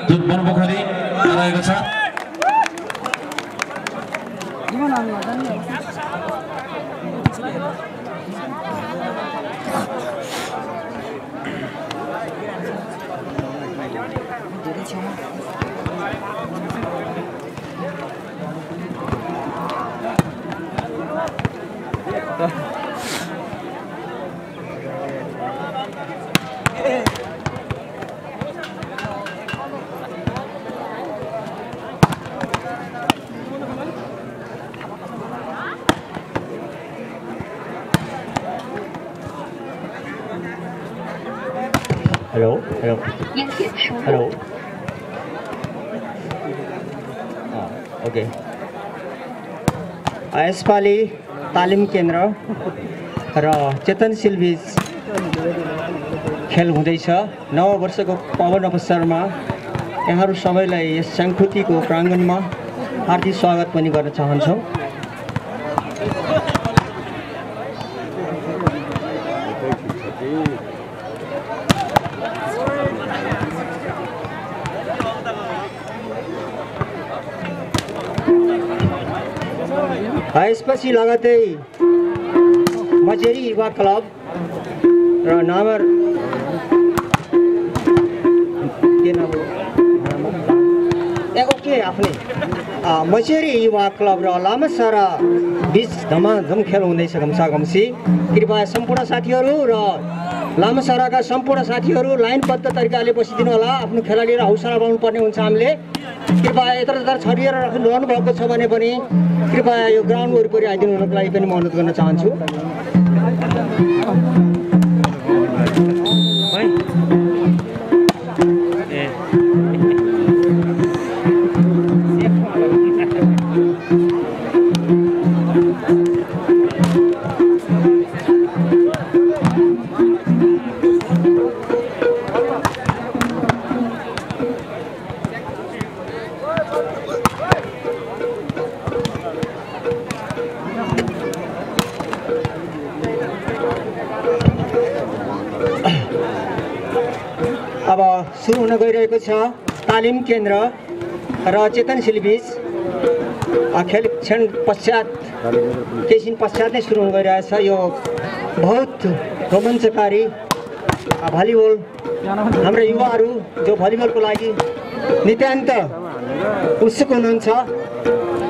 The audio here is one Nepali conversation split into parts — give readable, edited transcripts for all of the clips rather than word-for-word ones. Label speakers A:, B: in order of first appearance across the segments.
A: जुन बनपोखरी रहेको छ।
B: हेलो ओके यसपालि तालिम केन्द्र र चेतनशील बीच खेल हुँदैछ। नव वर्षको पावन अवसरमा यहाँहरू सबैलाई यस संस्कृतिको प्राङ्गणमा हार्दिक स्वागत पनि गर्न चाहन्छौँ। यसपछि लगतै मजेरी युवा क्लब र नामर मजेरी युवा क्लब र लामासारा बीच धमाधम खेल हुँदैछ घम्साघम्सी। कृपया सम्पूर्ण साथीहरू र लामासाराका सम्पूर्ण साथीहरू लाइनबद्ध तरिकाले बसिदिनु होला। आफ्नो खेलाडीलाई हौसला बढाउनु पर्ने हुन्छ। हामीले कृपया यत्र छरिएर रहनु भएको छ भने पनि कृपया यो ग्राउन्ड वरिपरि आइदिनु हुनको लागि पनि म अनुरोध गर्न चाहन्छु। अब सुरु हुन गइरहेको छ तालिम केन्द्र र चेतनशील बीच खेल क्षण पश्चात केही दिन पश्चात नै सुरु हुन गइरहेछ। यो बहुत रोमाञ्चकारी भलिबल हाम्रो युवाहरू जो भलिबलको लागि नितान्त उत्सुक हुनुहुन्छ।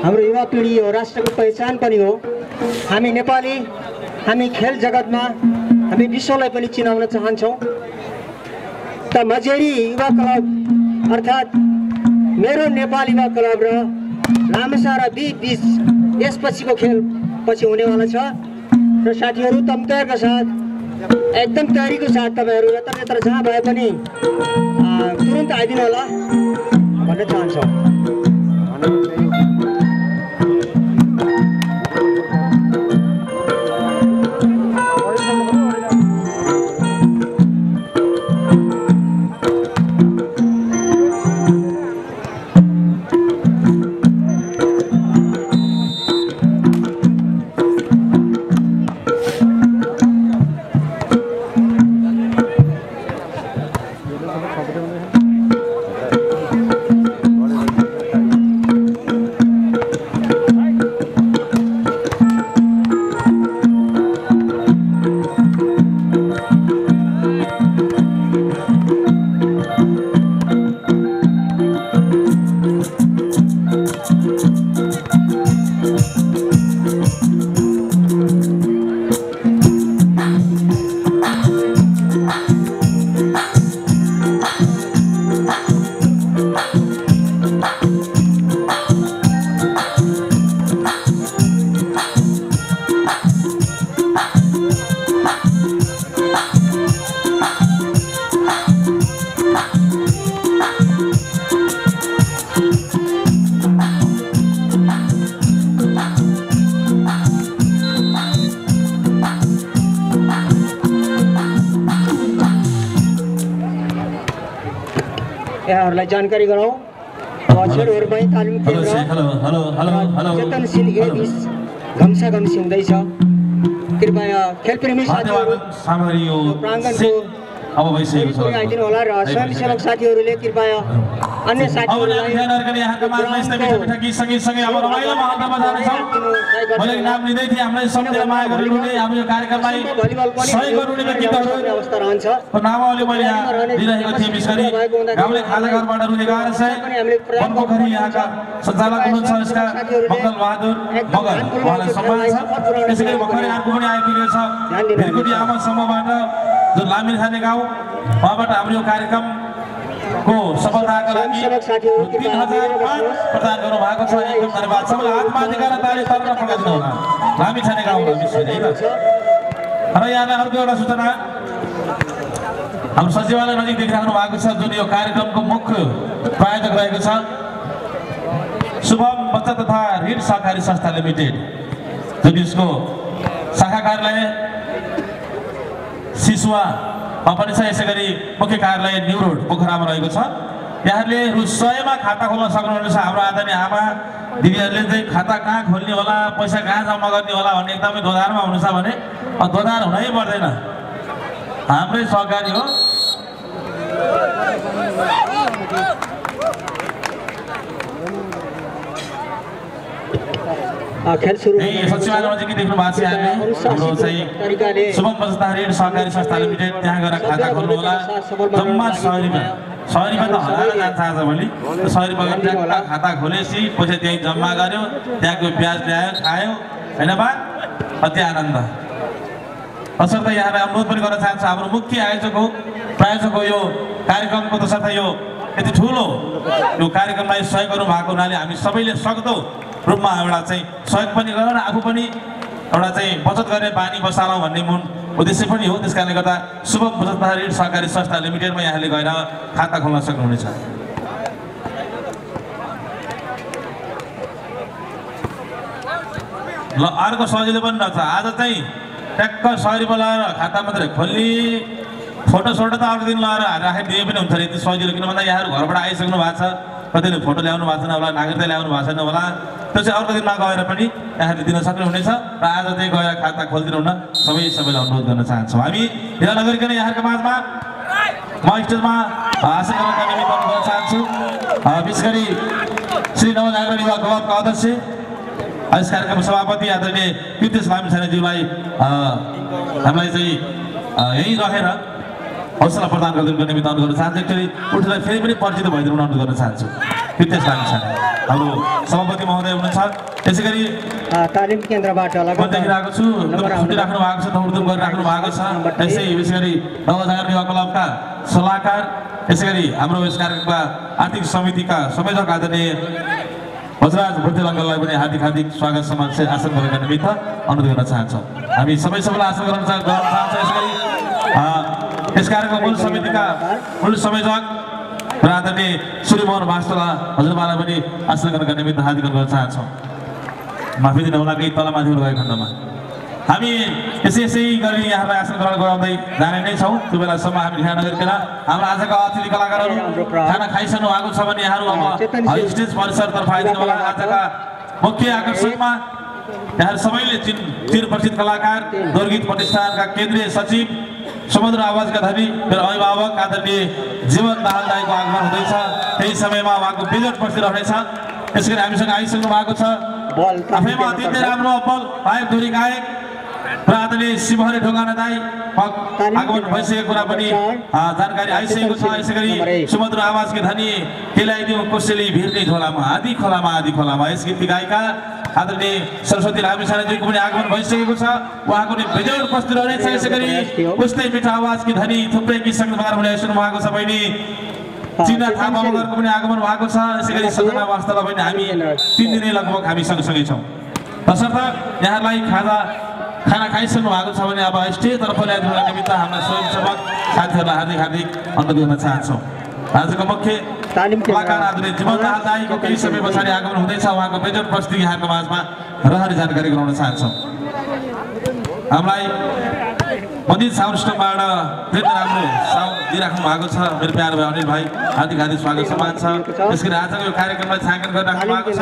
B: हाम्रो युवा पिँढी हो, राष्ट्रको पहिचान पनि हो। हामी नेपाली, हामी खेल जगतमा हामी विश्वलाई पनि चिनाउन चाहन्छौँ। त मजेरी युवा क्लब अर्थात् मेरो नेपाल युवा क्लब र लामासारा बीच यसपछिको खेल पछि हुनेवाला छ। र साथीहरू एकदम तयारीको साथ तपाईँहरू यत्र जहाँ भए पनि तुरन्त आइदिनु होला भन्न चाहन्छौँ। यहाँहरूलाई जानकारी गराउँ अक्षरहरूमै तालिम केन्द्र चेतनशील ए बीच घम्साघम्सी हुँदैछ। कृपया खेलप्रेमी साथीहरू प्राङ्गणको आइदिनु होला र स्वयंसेवक साथीहरूले कृपया अन्य
A: अब
B: साथीहरूलाई
A: ध्यान अर्कने यहाँका माझमा यस्ता मिठा मिठा गीत सँगै अब रमाइलो माहौलमा जानेछौँ। मैले नाम लिँदै थिएँ, हामीलाई सम्झेर माया गरिनुहुने हाम्रो यो कार्यक्रमलाई सहयोग गर्नुहुने गीतहरू
B: अवस्था रहन्छ।
A: नामावली मैले यहाँ लिइरहेको थिएँ। विशेष गरी गाउँले खाजा घरबाट रुने गाह्रो छ वनपोखरी यहाँका सञ्चालक हुनुहुन्छ यसका मङ्गल बहादुर मगर उहाँलाई सम्मान छ। त्यसै गरी भर्खरै अर्को पनि आइपुगेको छ भिरकुटी आमा समूहबाट जो लामिन खाने गाउँ उहाँबाट हाम्रो यो कार्यक्रमको सफलताका लागि 3000 प्रदान गर्नु भएको छ। एकदम धन्यवाद सबैलाई हातमा अधिकार ताली तर्न पकाइदिनु होला लामिन खाने गाउँमा विशेष गरी है त। र यहाँलाई अर्को एउटा सूचना हाम्रो सचिवालय नजिक देखिराख्नु भएको छ जुन यो कार्यक्रमको मुख्य प्रायोजक रहेको छ शुभम बचत तथा ऋण सहकारी संस्था लिमिटेड जुन यसको शाखा कार्यालय सिसुवामा पनि छ। यसै गरी मुख्य कार्यालय न्यू रोड पोखरामा रहेको छ। यहाँहरूले रु 100 मा खाता खोल्न सक्नुहुनेछ। हाम्रो आदरणीय आमा दिदीहरूले चाहिँ खाता कहाँ खोल्ने होला पैसा कहाँ जम्मा गर्ने होला भन्ने एकदमै दोधारमा हुनुहुन्छ भने दोधार हुनै पर्दैन, हाम्रै सहकारी हो।
B: खेल सुरु
A: सचिवालय नजिकै देख्नु भएको छ यहाँले हाम्रो चाहिँ शुभम बचत ऋण सहकारी संस्था लिमिटेड त्यहाँ गएर खाता खोल्नु होला। जम्मा 100 रुपियाँ त हराएर जान्छ आजभोलि। 100 रुपियाँ ट्याक्क खाता खोलेपछि पैसा त्यहीँ जम्मा गर्यो, त्यहाँको ब्याज ल्यायो खायो होइन बा अति आनन्द। तसर्थ यहाँलाई अनुरोध पनि गर्न चाहन्छु हाम्रो मुख्य आयोजक हो प्रायोजक हो यो कार्यक्रमको। तसर्थ यो यति ठुलो यो कार्यक्रमलाई सहयोग गर्नु भएको हुनाले हामी सबैले सक्दो रूपमा एउटा चाहिँ सहयोग पनि गरौँ र आफू पनि एउटा चाहिँ बचत गर्ने बानी बसालौँ भन्ने मूल उद्देश्य पनि हो। त्यस कारणले गर्दा शुभम बचत ऋण सहकारी संस्था लिमिटेडमा यहाँले गएर खाता खोल्न सक्नुहुनेछ। ल अर्को सजिलो पनि रहेछ आज चाहिँ ट्याक्क 100 रुपियाँ लगाएर खाता मात्रै खोल्ने फोटो त अर्को दिन लगाएर राखिदिए पनि हुन्छ। यति सजिलो किन भन्दा यहाँहरू घरबाट आइसक्नु भएको छ, कतिले फोटो ल्याउनु भएको छैन होला, नागरिकता ल्याउनु भएको छैन होला, त्यो चाहिँ अर्को दिनमा गएर पनि यहाँले दिन सक्नुहुनेछ। र आज चाहिँ गएर खाता खोलिदिनु हुन सबैलाई अनुरोध गर्न चाहन्छौँ। हामी ढिला नगरिकन यहाँहरूको माझमा म स्टेजमा हास्य कलाका निमित्त गर्न चाहन्छु विशेष गरी श्री नवजागरण युवा क्लबका अध्यक्ष यस कार्यक्रम सभापति आदरणीय कृतेश लामिछानेज्यूलाई हामीलाई चाहिँ यहीँ राखेर हौसला प्रदान गरिदिनुको निमित्त अनुरोध गर्न चाहन्छु। एकचोटि उठेर फेरि पनि परिचित भइदिनु अनुरोध गर्न चाहन्छु। कृतेश लामिछाने हाम्रो सभापति महोदय हुनुहुन्छ। त्यसै गरी
B: तालिम केन्द्रबाट
A: म देखिरहेको छु छुटिराख्नु भएको छ, दौडधुम गरिराख्नु भएको छ। त्यसै विशेष गरी नवजागरण युवा क्लबका सल्लाहकार यसै गरी हाम्रो यस कार्यक्रमका आर्थिक समितिका संयोजक आदरणीय वज्रराज भुर्तेल अङ्कललाई पनि हार्दिक स्वागत सम्मान आसन गरेका निमित्त अनुरोध गर्न चाहन्छौँ। हामी सबैलाई आसन गर्न चाहन्छौँ। यसै गरी यस कार्यक्रमको मूल समितिका मूल संयोजक र आदरणीय सूर्यमोहन वास्तोला हजुरबालाई पनि आसन गर्नका निमित्त हार्दिक अनुरोध गर्न चाहन्छौँ। माफी दिनु होला केही तलमाथि गएको खण्डमा हामी यसै गरी यहाँलाई आसन ग्रहण गराउँदै जाने नै छौँ। त्यो बेलासम्म हामी ध्यान नगरिकन हाम्रो आजका अतिथि कलाकारहरू खाना खाइसक्नु भएको छ भने यहाँहरू अब स्टेज परिसरतर्फ आइदिनु होला। आजका मुख्य आकर्षकमा यहाँहरू सबैले चिरपरिचित कलाकार दोर्गीत प्रतिष्ठानका केन्द्रीय सचिव समुद्र आवाजका धनी मेरो अभिभावक आदरणीय जीवन दाहाल दाईको आगमन हुँदैछ। त्यही समयमा उहाँको बेजोड उपस्थित रहनेछ। त्यसै गरी हामीसँग आइसक्नु भएको छ आफैमा अत्यन्तै राम्रो बल गायक धुरी गायक र आदरणीय शिवहरी ढोगाना दाई आगमन भइसकेको कुरा पनि जानकारी आइसकेको छ। यसै गरी समुद्र आवाजकी धनी केलाइदिउँ कोसेली भिर्ने झोलामा आदि खोलामा यस गीत गायिका आदरणीय सरस्वती लामिछानेज्यूको पनि आगमन भइसकेको छ। उहाँको पनि बेजोड उपस्थित रहनेछ। यसै गरी उस्तै मिठो आवाजकी धनी थुप्रै गीत सङ्गीतकार हुने आइसक्नु भएको छ। बहिनी चिना थापा मगरको पनि आगमन भएको छ। यसै गरी सजना वास्तवलाई पनि हामी 3 दिनै लगभग हामी सँगसँगै छौँ। तसर्थ यहाँहरूलाई खाना खाइसक्नु भएको छ भने अब स्टेजतर्फ ल्याइदिनुको निमित्त हाम्रा स्वयंसेवक साथीहरूलाई हार्दिक अनुरोध गर्न चाहन्छौँ। आजको मुख्य कलाकार आदरणीय जीवन दाहाल दाईको केही समय पछाडि आगमन हुँदैछ। उहाँको बेजोड उपस्थिति यहाँको माझमा रहरी जानकारी गराउन चाहन्छौँ। हामीलाई मन्दिर साउन्ड सिस्टमबाट धेरै राम्रो साउन्ड दिइराख्नु भएको छ मेरो प्यारो भाइ अनिल भाइ हार्दिक स्वागत सम्मान छ। त्यसै गरी आजको यो कार्यक्रमलाई छायाङ्कन गरिराख्नु भएको छ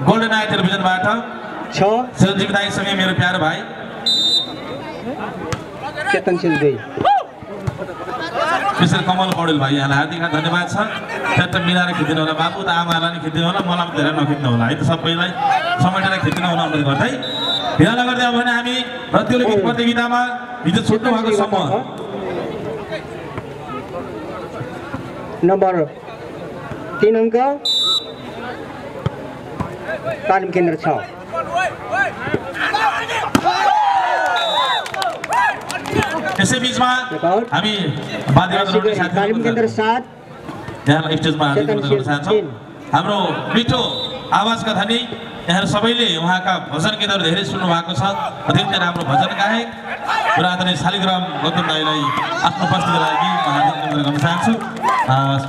A: गोल्डन आई टेलिभिजनबाट चिरञ्जीवी दाईसँगै मेरो प्यारो भाइ
B: चेतनशील दाई
A: मिस्टर कमल पौडेल भाइ यहाँलाई हार्दिक धन्यवाद छ। ट्याट मिलाएर खिचिदिनु होला बाबु त आमालाई नि खिचिदिनु होला मलाई पनि धेरै नखिच्नु होला है त सबैलाई समेटेर खिचिदिनु होला अनुरोध गर्दै ढिला नगर्दै अब भने हामी रतिलो गीत प्रतियोगितामा हिजो छुट्नु भएको समूह
B: नम्बर 3 अङ्क तालिम केन्द्र 6
A: यसै बिचमा हामी वाद्ययन्त्र साथीहरू
B: तालिम केन्द्र 7
A: यहाँलाई स्टेजमा हार्दिक स्वागत गर्न चाहन्छौँ हाम्रो मिठो आवाजका धनी यहाँ सबैले उहाँका भजन गीतहरू धेरै सुन्नु भएको छ अत्यन्तै राम्रो भजन गायक पुरातन शालिग्राम गौतम दाईलाई आफ्नो उपस्थितिको लागि हार्दिक स्वागत गर्न चाहन्छु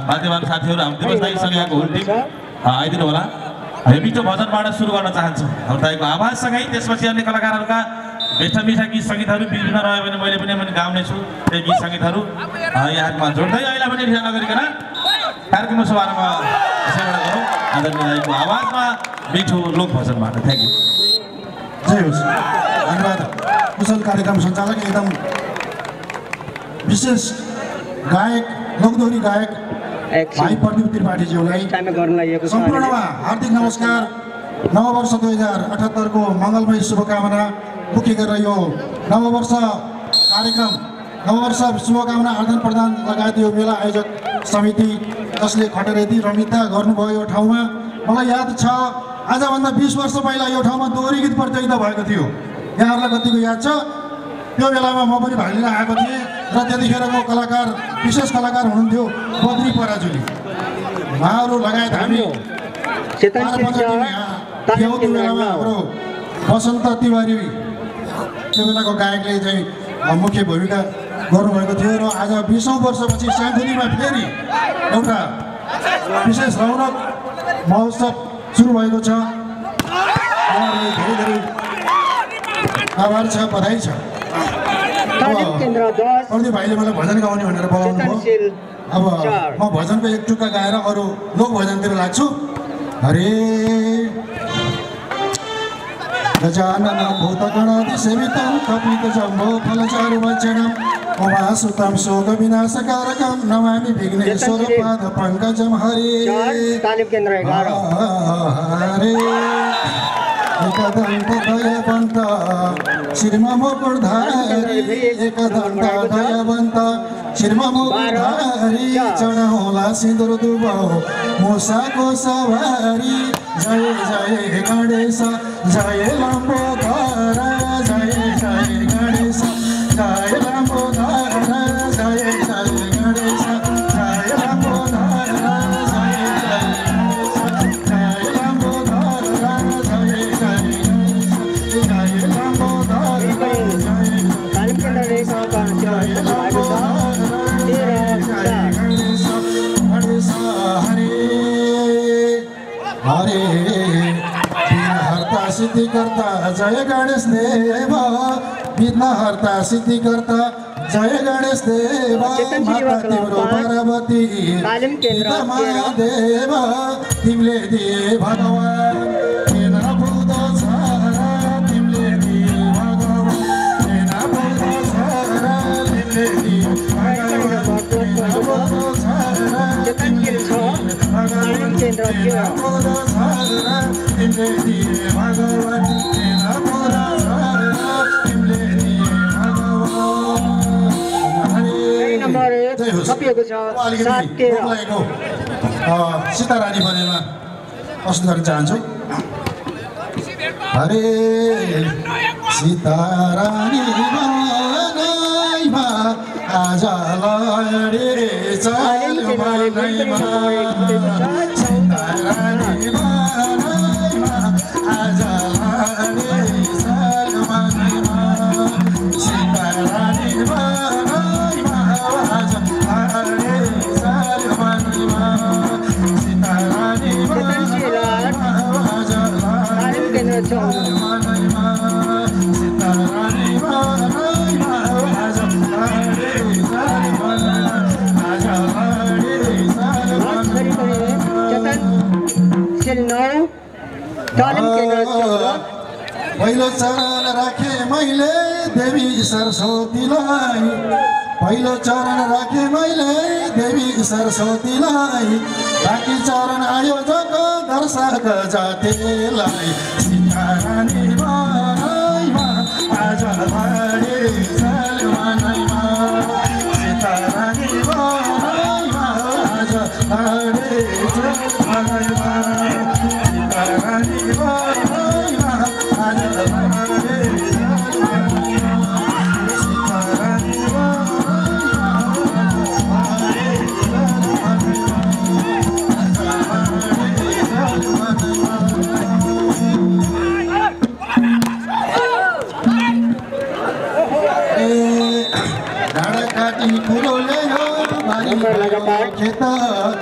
A: वाद्यवान साथीहरू हाम्रो दिवस दाईसँग यहाँको होल टिम आइदिनु होला हामी मिठो भजनबाट सुरु गर्न चाहन्छौँ हाम्रो दाईको आवाजसँगै त्यसपछि अन्य कलाकारहरूका मिठा मिठा गीत सङ्गीतहरू विभिन्न रह्यो भने मैले पनि गाउने छु त्यो गीत सङ्गीतहरू यहाँमा जोड्दै अहिले पनि ढिला नगरिकन कार्यक्रमको शुभारम्भ यसैबाट गरौँ आदरणीय दाईको आवाजमा मिठो लोक भजनबाट थ्याङ्क यू
C: जय होस् धन्यवाद कुशल कार्यक्रम सञ्चालक एकदम विशेष गायक लोकदोहोरी गायक भाइ प्रदीप त्रिपाठीज्यूलाई सम्पूर्णमा हार्दिक नमस्कार नववर्ष 2078 को मङ्गलमय शुभकामना मुख्य गरेर यो नववर्ष कार्यक्रम नववर्ष शुभकामना आदान प्रदान लगायत यो मेला आयोजक समिति जसले खटरेदी रमिता गर्नुभयो यो ठाउँमा मलाई याद छ आजभन्दा 20 वर्ष पहिला यो ठाउँमा दोहोरी गीत प्रतियोगिता भएको थियो यहाँहरूलाई कतिको याद छ त्यो बेलामा म पनि भाग लिन आएको थिएँ र त्यतिखेरको कलाकार विशेष कलाकार हुनुहुन्थ्यो बद्री पराजुली उहाँहरू लगायत हामी त्यो बेलामा हाम्रो वसन्त तिवारी त्यो बेलाको गायकले चाहिँ मुख्य भूमिका गर्नुभएको थियो र आज 20औं वर्षपछि स्याङ्खुलीमा फेरि एउटा विशेष रौनक महोत्सव सुरु भएको छ उहाँहरूलाई धेरै धेरै आभार छ बधाई छ प्रदीप भाइले मलाई भजन गाउने भनेर बोलाउनु भयो अब म भजनको एक टुक्का गाएर अरू लोक भजनतिर लाग्छु हरे गजानन भूतगणादि सेवितं कपित जम्बो फलचारु भक्षणं उमासुतं शोक विनाशकारकं नमामि विघ्नेश्वर पाद पंकजं हरे हरे एकदन्त दयावन्त श्रीमा मुकुटधारी एकदन्त दयावन्त श्रीमा मुकुटधारी चढाउला सिन्दुर दुबौ मुसाको सवारी जय जय गणेश जय लम्बोदर जय जय गणेश जय लम्बोदर जय जय गणेश जय लम्बोदर जय जय जय लम्बोदर जय जय जय लम्बोदर हरे हरता सिद्धि करता जय गणेश देव विघ्न हरता सिद्धि करता जय गणेश देव माता तिम्रो पार्वती पिता महादेव तिमीले दिए भगवान किन बुझ्दो छ तिमीले दिए भगवान किन बुझ्दो छ तिमीले दिए सीतारानी बनेमा प्रस्तुत गर्न चाहन्छु हरे सीतारानी बनैमा आज लडे चल्यो मनैमा सीतारानी बनैमा आज लडे चल्यो मनैमा सीतारानी बनैमा आज लडे चल्यो मनैमा सीतारानी बनैमा आज लडे चल्यो मनैमा सीतारानी बनैमा आज लडे चल्यो पहिलो चरण राखे मैले देवी सरस्वतीलाई पहिलो चरण राखे मैले देवी सरस्वतीलाई, बाँकी चरण आयोजक दर्शक जातिलाई। सीतारानी मनैमा आज लडे छन् मनैमा, सीतारानी मनैमा आज लडे छन् मनैमा, सीतारानी मनैमा आज लडे छन् मनैमा, सीतारानी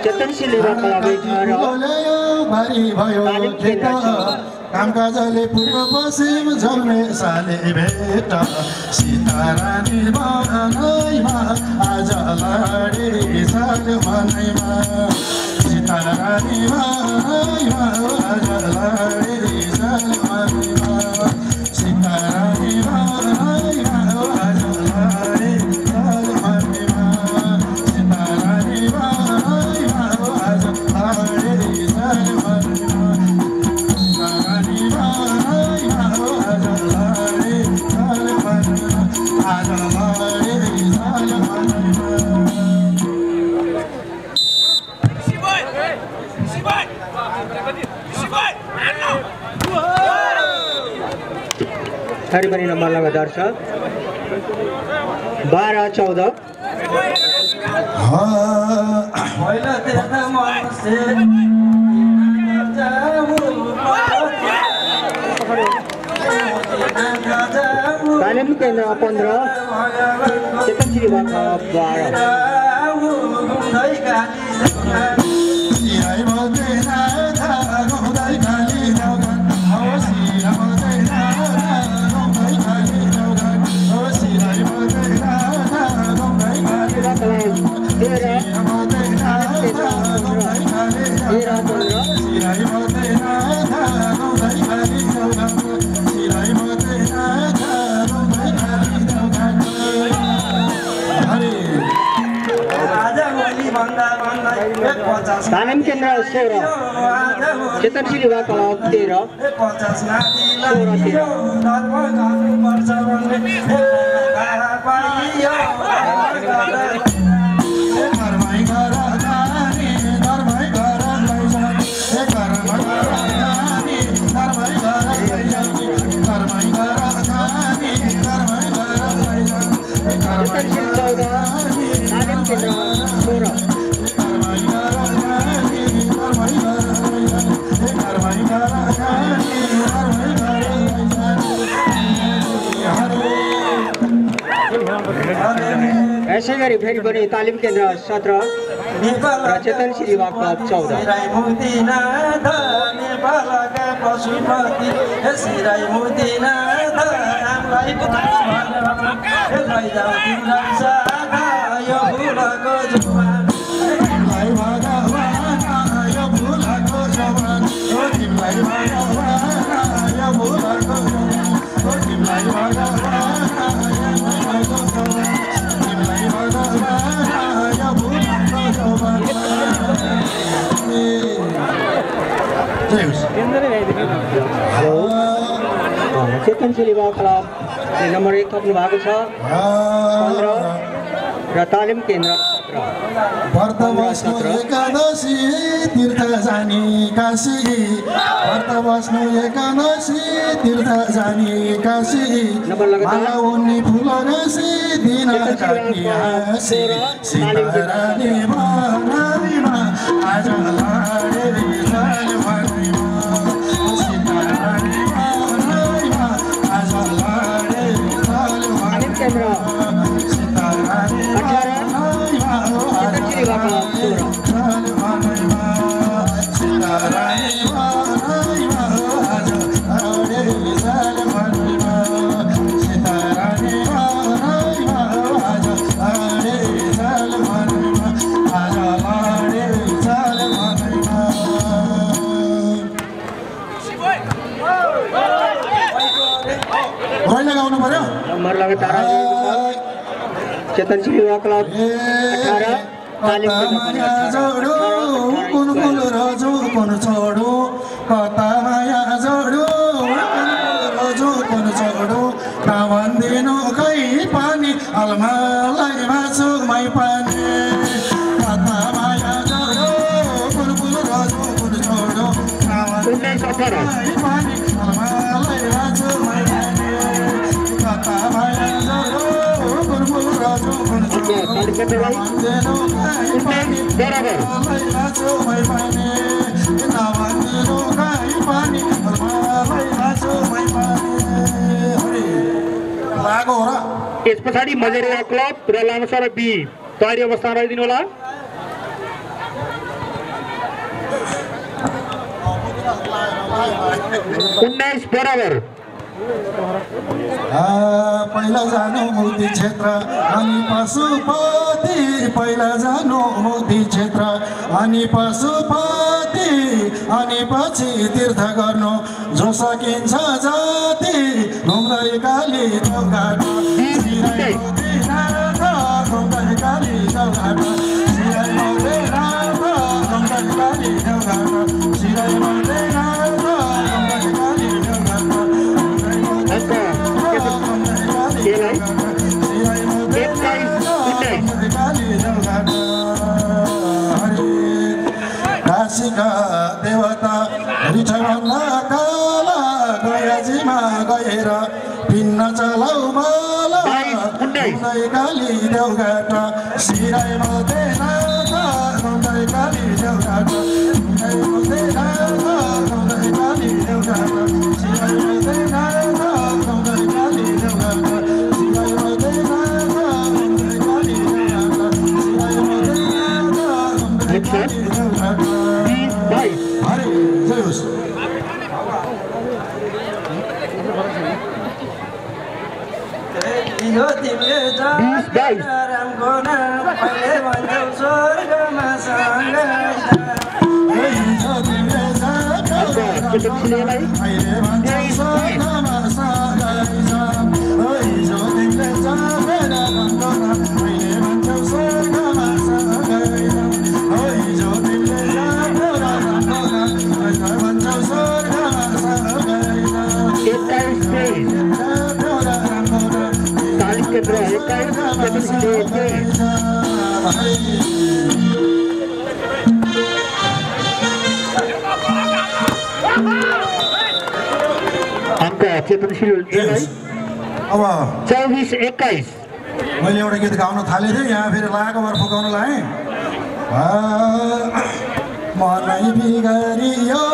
B: चेतन सिलीबाट
C: भारी भयो खेत, कामकाजले पूर्व पश्चिम झल्ने साले भेट। सीतारानी मनैमा आज लडे छन् मनैमा, सीतारानी मनैमा आज लडे छन् मनैमा, सीतारानी मनैमा आज लडे छन् मनैमा, सीतारानी मनैमा आज लडे छन् मनैमा, सीतारानी मनैमा आज लडे छन् मनैमा, आज लडे छन् मनैमा।
B: थरीपरि नम्बर लगातार छ 12-14। तालिम केन्द्र 15, चेतन सिलीबाट 12। तालिम केन्द्र 16, चेतन सिलीबाट 13, यसै गरी फेरि पनि तालिम केन्द्र 17 र चेतन सिलीबाट 14। चेतन सिलीबाट क्लब नम्बर 1 थप्नु भएको छ 15 र तालिम केन्द्र
C: व्रत बस्नु एकादशी तीर्थ जानी काशी, व्रत बस्नु एकादशी तीर्थ जानी काशी, माला उन्नी फुल रसी दिन काटी हाँसी। सीतारानी मनैमा आज लडे छन् मनैमा, सीतारानी मनैमा आज लडे छन् मनैमा, सीतारानी
B: चेतनशील युवा क्लब 18 तालिम
C: माया जोडो कुन कुल रजो कुन छोडो कता माया जोडो रजो कुन छोडो नभन्दिनु खै पानी अलमालाई मासु मै पानी कता माया जोडो कुन कुल रजो कुन छोडो नभन्दिनु खै पानी अलमालाई मासु मै पानी कता माया जोडो कुन कुल रजो कुन छोडो
D: यस पछाडि मजेरिया क्लब र लामसारा बी तयारी अवस्थामा रहिदिनु होला। बराबर
C: पहिला जानु मुक्ति क्षेत्र अनि पशुपति पहिला जानु मुक्ति क्षेत्र अनि पशुपति अनि पछि तीर्थ गर्नु जो सकिन्छ जाति घुम्दै काली चौघाट घुम्दै काली चौघाट घुम्दै काली चौघाट काशीका देवता रिठभन्दा काला गयाजीमा गएर पिन्न चलाउ माला घुम्दै काली देउघाट सिराइ मदेन घुम्दै काली देउघाट घुम्दै काली देउघाट सिराइ मदेन घुम्दै काली देउघाट सिराइ मदेन घुम्दै काली देउघाट सिराइ मदेन घुम्दै काली देउघाट हरे जय होस्।
E: यो तिमीले रामको नाम कहिले भन्छौ स्वर्गमा सँगै
D: चेतनशील
C: अब
D: 24-21
C: मैले एउटा गीत गाउन थालेको थिएँ यहाँ फेरि लाएको भएर फुकाउन लाएँ मनै बिगारियो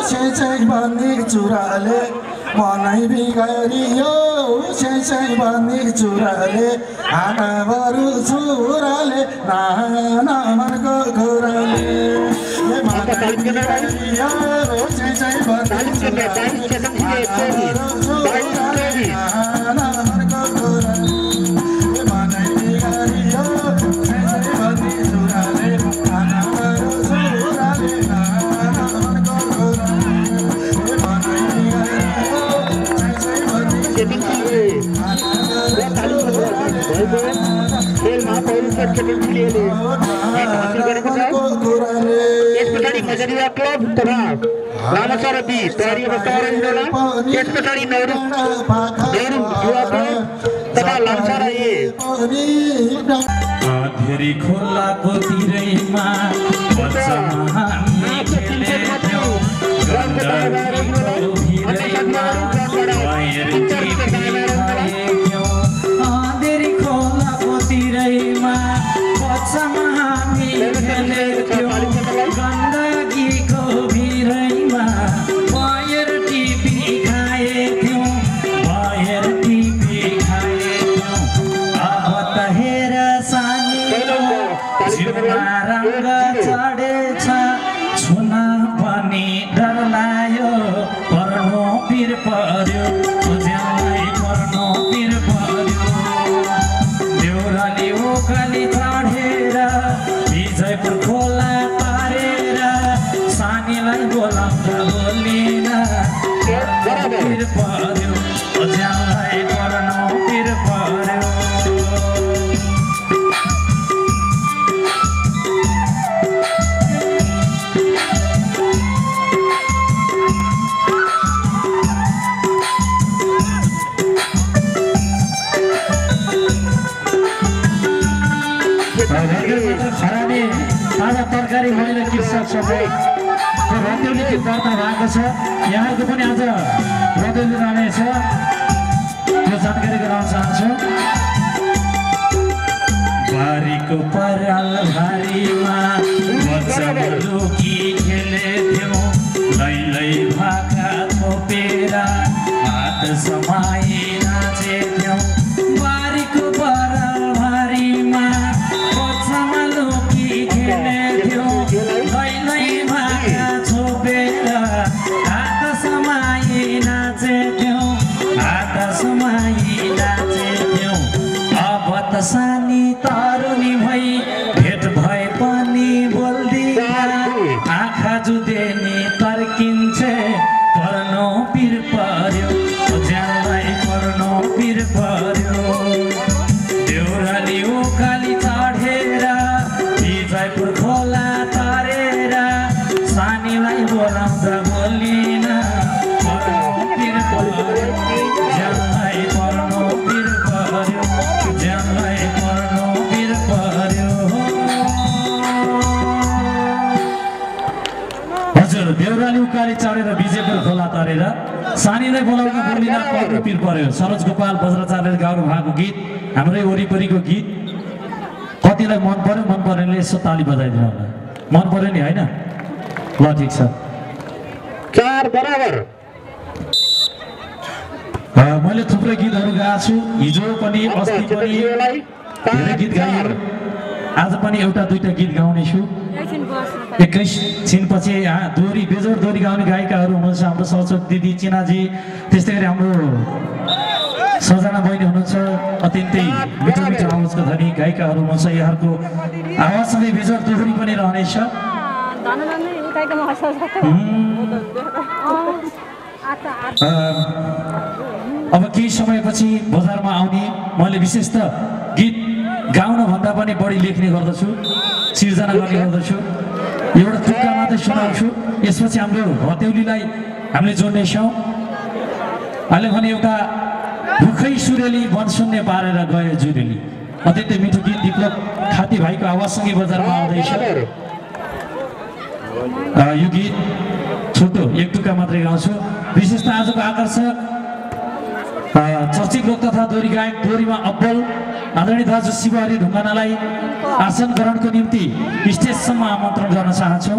C: छेचै भन्ने चुराले मनै बिगारियो छेचै भन्ने चुराले आना बरु चुराले नाना मनको घुराले मनै बिगारियो छेचै भन्ने चुराले नाना मनको घुराले मनै बिगारियो छेचै भन्ने चुराले आना बरु चुराले नाना मनको घुराले मनै बिगारियो छेचै भन्ने
D: यस पछाडि मजेरिया क्लब तथा लामासारा बी तयारी अवस्थामा रहिदिनु होला। यस पछाडि नेहरू युवा क्लब तथा लामासारा ए
F: धेरै खोलाको तिरैमा बच्चामा हामी खेलेथ्यौँ गण्डकीको भिरैमा वायर टिपिरहेथ्यौँ धेरै खोलाको तिरैमा बच्चामा हामी खेलेथ्यौँ गण्डकीको भिरैमा वायर टिपी खाएथ्यौँ वायर टिपी खाएथ्यौँ अब त हेर जिउमा रङ्ग चढेछ छुन पनि डर लाग्यो पर्नु पिर पर्यो ज्यानलाई पर्नु पिर पर्यो देउराली ओकाली चढेर विजयपुर खोला पारेर सानीलाई बोलाउँदा बोलिन पिर पर्यो ज्यानलाई पर्नु पिर पर्यो सम्मको रतेउली गीत दर्ता भएको छ। यहाँहरूको पनि आज रतेउली रहनेछ, त्यो जानकारी गराउन चाहन्छु। बारीको पराल भारीमा बच्चा लुकी खेलेथ्यौँ, लैलै भाका थोपेर हात समाई नाचेथ्यौँ। बारीको पराल भारीमा बच्चामा लुकी खेलेथ्यौँ, लैलै भाका छोपेर हात समाई नाचेथ्यौँ, हात समाई नाचेथ्यौँ। अब त सानी तरुनी भई भेट भए पनि बोल्दिन, आँखा जुदेनी तर्किन्छे पर्नो पिर पर्यो, ज्यानलाई पर्नो पिर पर्यो। देउराली उकाली चढेर विजयपुर खोला तरेर सानीलाई बोलाउँदा बोलिन, पर्नो पिर पर्यो, ज्यानलाई पर्नो पिर पर्यो, ज्यानलाई पर्नो पिर पर्यो। हजुर, देउराली उकाली चढेर विजयपुर खोला तरेर सानीलाई बोलाउन बोलिन, पर्नो पिर पर्यो। सरोज गोपाल बज्राचार्यले गाउनु भएको गीत, हाम्रै वरिपरिको गीत। कतिलाई मन पर्यो, मन परेनले यसो ताली बजाइदिनु होला। मन पर्यो नि, होइन? ल ठिक छ।
D: 4 बराबर।
F: मैले थुप्रै गीतहरू गाएको छु, हिजो पनि अस्ति पनि धेरै गीत गाइयो। आज पनि एउटा दुईटा गीत गाउने छु। 21 छिनपछि दोहोरी बेजोड दोहोरी गाउने गायिकाहरू हुनुहुन्छ। हाम्रो सौचक दिदी, चिनाजी, त्यस्तै गरी हाम्रो सजना बहिनी हुनुहुन्छ। अत्यन्तै मिठो मिठो आवाजको धनी गायिकाहरू हुनुहुन्छ। यहाँहरूको आवाजसँगै बेजोड दोहोरी पनि रहनेछ। अब केही समयपछि बजारमा आउने मैले विशेष त गीत गाउनभन्दा पनि बढी लेख्ने गर्दछु, सिर्जना गर्ने गर्दछु। एउटा तुक्का मात्रै सुनाउँछु, यसपछि हाम्रो हतेउलीलाई हामीले जोड्नेछौँ। अहिले भने एउटा भुखै सुरेली वनशून्य पारेर गयो जुरेली, अत्यन्तै मिठो गीत विप्लव खाती भाइको आवाजसँगै बजारमा आउँदैछ। यो गीत छोटो एक टुक्का मात्रै गाउँछु। विशेष त आजको आकर्षक चर्चित लोक तथा दोहोरी गायक, दोहोरीमा अब्बल आदरणीय दाजु शिवहरि ढुङ्गानालाई आसन ग्रहणको निम्ति स्टेजसम्म आमन्त्रण गर्न चाहन्छु।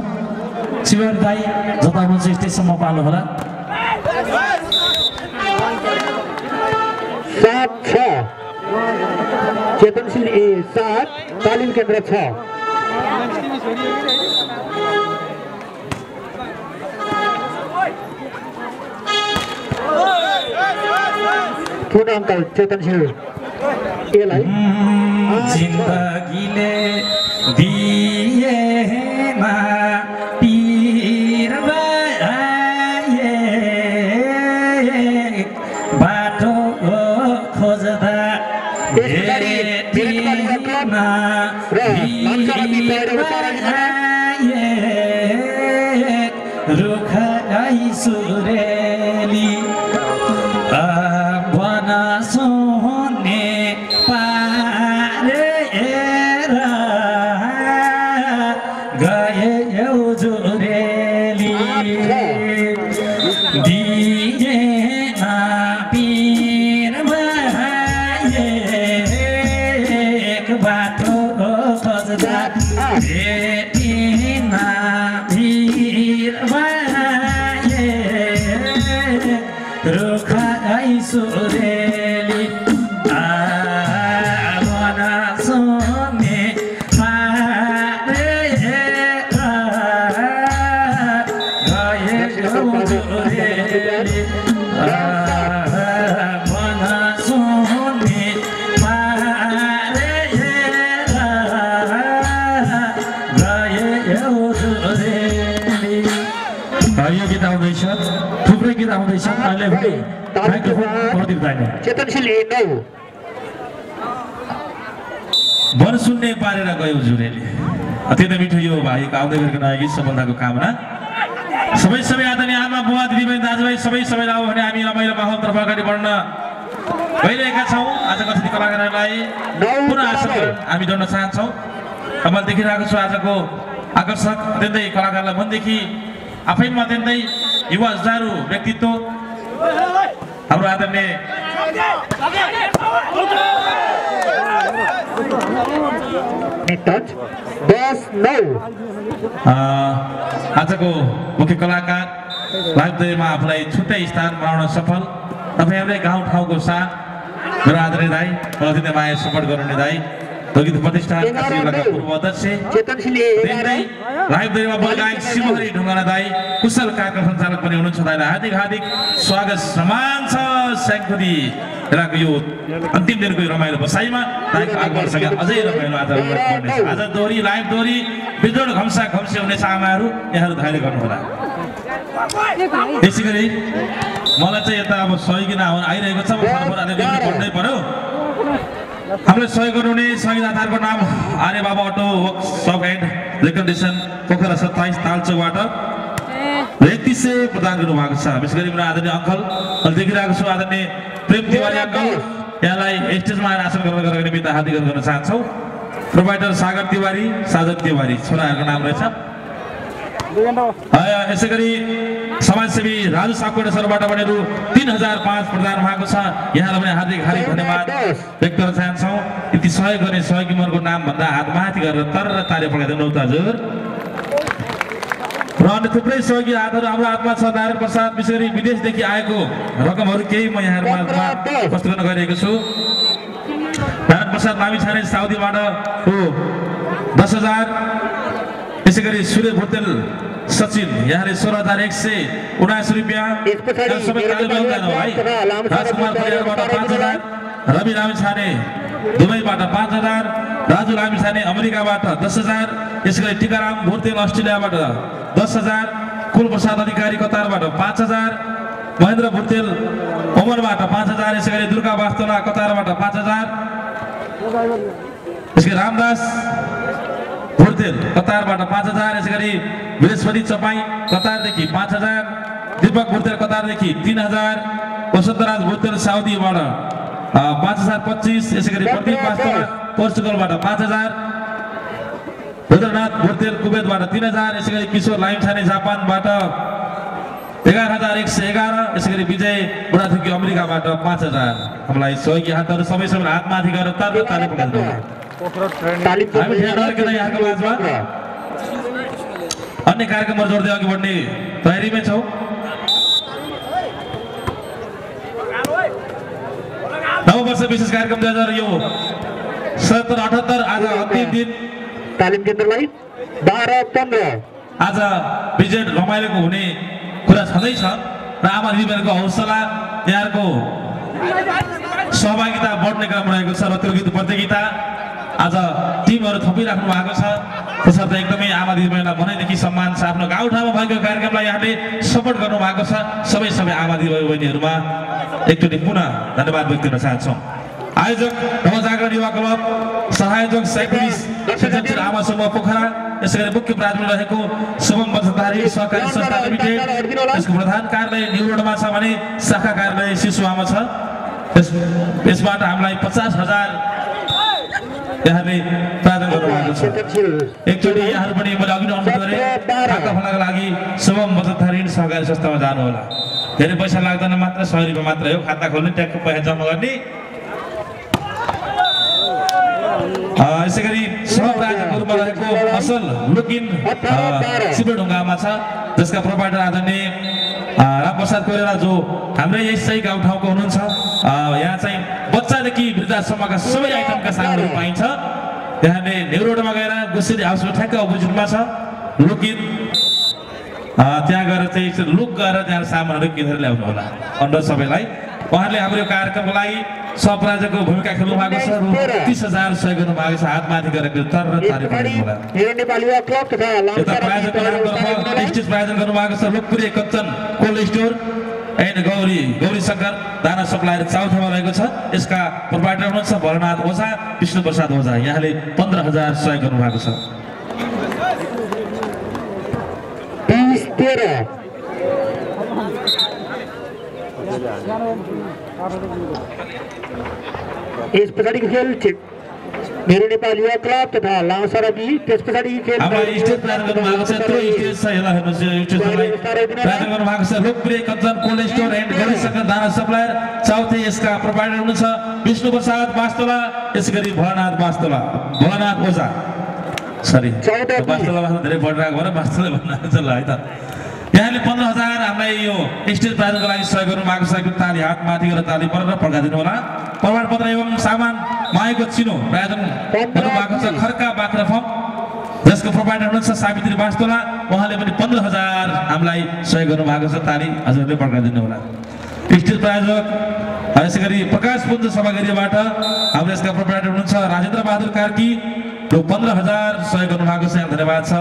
F: शिवहरि दाई जता हुनुहुन्छ स्टेजसम्म पाल्नु होला।
D: 7-6 चेतनशील ए 7 तालिम केन्द्र 6। पुन अंकल चेतनशील एलाई
F: जिन्दगीले दिएमा पीर भए बाटो खोज्दा भेटिएमा रुख सुरेली सोने पारेर गए जुरेली दिए पीर एक बाटो खोज्दा भेटिना भिर रुख सुरेली सोने पारेर गए जुरेली सोने पारेर गए जुरेली। यो गीत आउँदैछ, थुप्रै गीत आउँदैछ। अहिले पनि
D: चेतनशील ए 9
A: वन सुन्ने पारेर गयो जुरेली। अत्यन्तै मिठो यो भाइको आउँदै गरेको नयाँ गीत सफलताको कामना। सबै आदरणीय आमा बुवा दिदीबहिनी दाजुभाइ सबैलाई आऊ भने हामी रमाइलो माहौलतर्फ अगाडि बढ्न गइरहेका छौँ। आजको अतिथि कलाकारहरूलाई पुनः आसन हामी जोड्न चाहन्छौँ। अब देखिरहेको छु आजको आकर्षक अत्यन्तै कलाकारलाई मनदेखि आफैमा अत्यन्तै युवा जुझारु व्यक्तित्व हाम्रो आदरणीय आजको मुख्य कलाकार लाइब्रेरीमा आफूलाई छुट्टै स्थान बनाउन सफल तपाईहरुले गाउँ ठाउँको साथ मेरो आदरणीय दाइ प्रतिनिधि माया सपोर्ट गर्नुहुने दाइ गीत प्रतिष्ठान काशीका पूर्व अध्यक्ष लाइब्रेरीमा बलगायक शिवहरी ढुङ्गाना दाइ कुशल कार्यक्रम सञ्चालक पनि हुनुहुन्छ दाइलाई हार्दिक हार्दिक स्वागत सम्मान छ स्याङखुदी राको यो अन्तिम दिनको रमाइलो बसाइमा दाइको आगमनसँग अझै रमाइलो आज पर्नेछ आज दोहोरी लाइभ दोहोरी बिजोड घम्सा घम्सी हुनेछ आमाहरू यहाँहरू धैर्य गर्नुहोला त्यसैगरी मलाई चाहिँ यता अब सहयोगी आइरहेको छ भन्नै पर्यो हामीले सहयोग गर्नुहुने सहयोगदाताहरूको नाम आर्य बाबा auto workshop and recondition Pokhara 27 तालचोकबाट 3100 प्रदान गर्नुभएको छ विशेष गरी मेरो आदरणीय अङ्कल अहिले देखिरहेको छु आदरणीय प्रेम तिवारी अङ्कल यहाँलाई स्टेजमा आएर आसन ग्रहण गरेको निमित्त हार्दिक गर्न चाहन्छौँ प्रोभाइडर सागर तिवारी साजन तिवारी छोराहरूको नाम रहेछ यसै गरी समाजसेवी राजु सापकोटा सरबाट पनि रु 3005 प्रदान भएको छ यहाँलाई पनि हार्दिक हार्दिक धन्यवाद व्यक्त गर्न चाहन्छौँ यति सहयोग गर्ने सहयोगीहरूको नाम भन्दा हात माथि गरेर तर ताली पकाइदिनु त हजुर र अन्य थुप्रै सहयोगी हातहरू हाम्रो हातमा छ नारायण प्रसाद विशेष गरी विदेशदेखि आएको रकमहरू केही म यहाँहरूमा प्रस्तुत गर्न गइरहेको छु नारायण प्रसाद मामी छाने साउदीबाट हो 10,000 यसै गरी सूर्य भुटेल सचिन यहाँले 16,179 रुपियाँ सबै काले बेलुका हो है राजकुमार परिवारबाट 5,000 रवि लामी छाने दुबईबाट 5,000 राजु लामी छाने अमेरिकाबाट 10,000 यसै गरी टिकाराम भुटेल अस्ट्रेलियाबाट 10,000 कुलप्रसाद अधिकारी कतारबाट 5,000 महेन्द्र भुटेल ओमनबाट 5,000 यसै गरी दुर्गा वास्तोला कतारबाट 5,000 यसै रामदास भुटेल कतारबाट 5,000 यसै गरी बृहस्पति चपाई कतारदेखि 5,000 दीपक भुटेल कतारदेखि 3,000 वसन्तराज भुटेल साउदीबाट 5,025 यसै गरी प्रदीप वास्तोला पोर्चुगलबाट 5,000 रुद्रनाथ भुटेल कुवेतबाट 3,000 यसै गरी किशोर लाइमछाने जापानबाट 11,111 यसै गरी विजय बुढाथुकी अमेरिकाबाट 5,000 हामीलाई सहयोगी हातहरू सबै हात माथि गरेर ताली पकाइदिनु अन्य कार्यक्रमहरू जोड्दै अघि बढ्ने तयारीमै छौँ नववर्ष विशेष कार्यक्रम 2077-78 आज अन्तिम दिन
D: तालिम केन्द्रलाई 12-15
A: आज विजय रमाइलोको हुने कुरा छँदैछ र आमा दिदीबहिनीको हौसला यहाँहरूको सहभागिता बढ्ने क्रम रहेको छ र त्यो गीत प्रतियोगिता आज टिमहरू थपिराख्नु भएको छ त्यसर्थ एकदमै आमा दिदीबहिनीलाई मनैदेखि सम्मान छ आफ्नो गाउँठाउँमा भएको कार्यक्रमलाई यहाँले सपोर्ट गर्नु भएको छ सबै आमा दिदीबहिनीहरूमा एकचोटि पुनः धन्यवाद व्यक्त गर्न चाहन्छौँ आयोजक नवजागरण युवा क्लब सहायोजक सैपुलिस सञ्चालक आमा समूह पोखरा यसै गरी मुख्य प्राथमिक रहेको शुभम बचतधारी सहकारी संस्था लिमिटेड यसको प्रधान कार्यालय न्यू रोडमा छ भने शाखा कार्यालय शिशुआमा छ यसबाट हामीलाई 50,000 यहाँले प्रार्थना गर्नुभएको छ एकचोटि यहाँहरू पनि मैले अघि अनुरोध गरेँ खाता खोल्नको लागि शुभम बचतधारी सहकारी संस्थामा जानु होला धेरै पैसा लाग्दैन मात्र 100 रुपियाँ मात्र हो खाता खोल्ने ट्याक्क पैसा जम्मा गर्ने यसै गरी सहप्रायोजकको रूपमा रहेको असल लुकिन शिवढुङ्गामा छ जसका प्रोभाइडर आदरणीय रामप्रसाद कोइराला जो हाम्रै यसै गाउँठाउँको हुनुहुन्छ यहाँ चाहिँ बच्चादेखि वृद्धासम्मका सबै आइटमका सामानहरू पाइन्छ यहाँले न्यू रोडमा गएर गुसेरी हाउसको ठ्याक्क अपोजिटमा छ लुकिन त्यहाँ गएर चाहिँ लुक गरेर त्यहाँ सामानहरू किनेर ल्याउनु होला अनुरोध सबैलाई उहाँहरूले हाम्रो कार्यक्रमको लागि सहप्रायोजकको भूमिका खेल्नु भएको छ 30,000 सहयोग गर्नु भएको छ हात माथि गरेको तर तारिफ गर्नु होला यता प्रायोजकको नामतर्फ स्टेज प्रायोजन गर्नु भएको छ लोकप्रिय Kachchan cold store and Gauri Shankar दाना सप्लायर चौथामा रहेको छ यसका प्रोभाइडर हुनुहुन्छ भरनाथ ओझा विष्णु प्रसाद ओझा यहाँले 15,000 सहयोग गर्नु भएको छ
D: इस पछाडिको खेल मेरो नेपाल युवा क्लब तथा लामसारा बी त्यस पछाडि खेल
F: हाम्रो स्टेज प्रायोजन गर्नुभएको छ त्यो स्टेज छ हेला हेर्नुहोस् यो स्टेजलाई प्रायोजन गर्नुभएको छ लोकप्रिय कञ्चन कोल्ड स्टोर एन्ड गणेशशङ्कर दाना सप्लायर चौथे यसका प्रोभाइडर हुनुहुन्छ विष्णु प्रसाद वास्तोला यसैगरी भोलानाथ ओझा सरी वास्तोला धेरै बढिरहेको भएर वास्तोला भन्नु छ ल है त यहाँले 15,000 हामीलाई यो स्टेज प्रायोजनको लागि सहयोग गर्नुभएको छ ताली हात माथि गरेर ताली परेर पड्काइदिनु होला प्रमाणपत्र एवं सामान माएको चिनो प्रायोजन गर्नुभएको छ खर्का बाख्रा फर्म जसको प्रोभाइडर हुनुहुन्छ सावित्री वास्तोला उहाँले पनि 15,000 हामीलाई सहयोग गर्नुभएको छ ताली हजुरले पड्काइदिनु होला स्टेज प्रायोजक यसैगरी प्रकाश पुञ्ज सभागृहबाट हाम्रो यसका प्रोभाइडर हुनुहुन्छ राजेन्द्र बहादुर कार्की जो 15,000 सहयोग गर्नुभएको छ धन्यवाद छ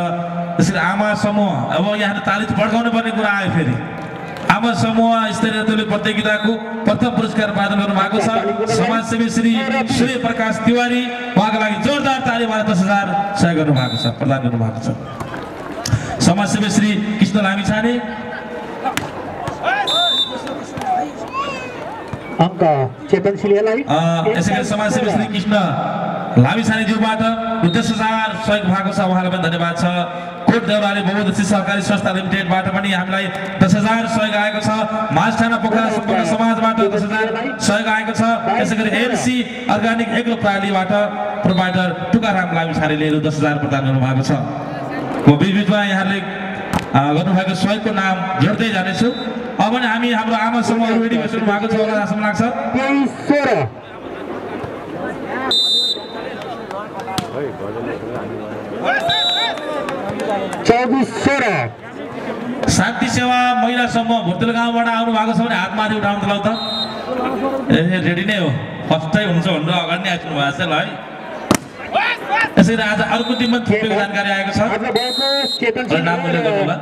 F: त्यसरी आमा समूह अब यहाँ ताली पड्काउनु पर्ने कुरा आयो फेरि आमा समूह स्तरीय तौले प्रतियोगिताको प्रथम पुरस्कार प्राप्त गर्नुभएको छ समाजसेवी श्री सूर्य प्रकाश तिवारी उहाँको लागि जोरदार तालीबाट 10,000 सहयोग गर्नुभएको छ प्रदान गर्नुभएको छ समाजसेवी श्री कृष्ण लामिछाने
D: अङ्क चेतन सिलियालाई
F: यसैगरी समाजसेवी श्री कृष्ण लामिछानेज्यूबाट 10,000 सहयोग भएको छ उहाँलाई पनि धन्यवाद छ कोट देउराली बहुउद्देश्य सहकारी संस्था लिमिटेडबाट पनि हामीलाई 10,000 सहयोग आएको छ माझठाना पोखरा सम्पूर्ण समाजबाट 10,000 सहयोग आएको छ यसैगरी एलसी अर्गानिक एग्रो प्रालीबाट प्रोभाइडर टुकाराम लामिछानेले 10,000 प्रदान गर्नुभएको छ म बीचमा यहाँले गर्नुभएको सहयोगको नाम जोड्दै जानेछु अब पनि हामी हाम्रो आमा समूह रेडी बस्नु भएको छ होला जस्तो लाग्छ
D: 24-16
F: शान्ति सेवा महिला समूह भुर्तेल गाउँबाट आउनु भएको छ भने हात माथि उठाउनु त ल त ए रेडी नै हो फर्स्टै हुन्छ भनेर अगाडि नै आइसक्नु भएको छ ल है यसरी आज अर्को टिममा थुप्रै जानकारी आएको छ नाम उल्लेख गर्नु होला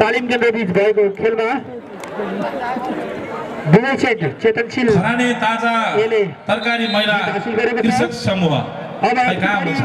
D: तालिम केन्द्र बीच भएको खेलमा चेतनशील
F: खरानी ताजा तरकारी महिला कृषक समूह कहाँ हुनुहुन्छ